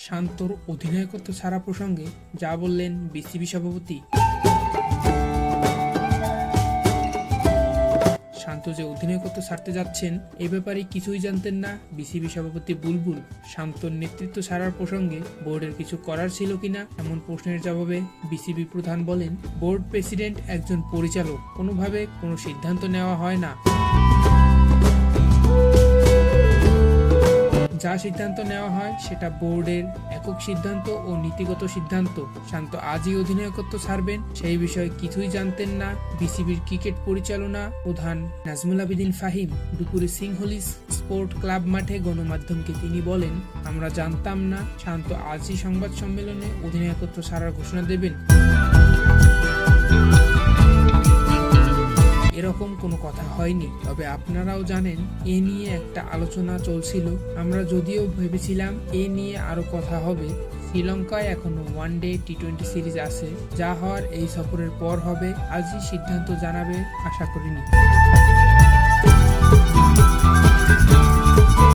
শান্তর অধিনায়কত্ব ছাড়া প্রসঙ্গে যা বললেন বিসিবি সভাপতি। শান্ত যে অধিনায়কত্ব ছাড়তে যাচ্ছেন এ ব্যাপারে কিছুই জানতেন না বিসিবি সভাপতি বুলবুল। শান্তর নেতৃত্ব ছাড়ার প্রসঙ্গে বোর্ডের কিছু করার ছিল কিনা এমন প্রশ্নের জবাবে বিসিবি প্রধান বলেন, বোর্ড প্রেসিডেন্ট একজন পরিচালক, কোনোভাবে কোনো সিদ্ধান্ত নেওয়া হয় না। যা সিদ্ধান্ত নেওয়া হয় সেটা বোর্ডের একক সিদ্ধান্ত ও নীতিগত সিদ্ধান্ত। শান্ত আজই অধিনায়কত্ব ছাড়বেন সেই বিষয়ে কিছুই জানতেন না বিসিবির ক্রিকেট পরিচালনা প্রধান নাজমুল আবেদিন ফাহিম। দুপুরে সিংহলিজ স্পোর্ট ক্লাব মাঠে গণমাধ্যমকে তিনি বলেন, আমরা জানতাম না শান্ত আজই সংবাদ সম্মেলনে অধিনায়কত্ব ছাড়ার ঘোষণা দেবেন। এরকম কোনো কথা হয়নি, তবে আপনারাও জানেন এ নিয়ে একটা আলোচনা চলছিল। আমরা যদিও ভেবেছিলাম এ নিয়ে আরো কথা হবে। শ্রীলঙ্কায় এখনো ওয়ানডে টি-20 সিরিজ আছে, যা হওয়ার এই সফরের পর হবে। আজই সিদ্ধান্ত জানাবে আশা করিনি।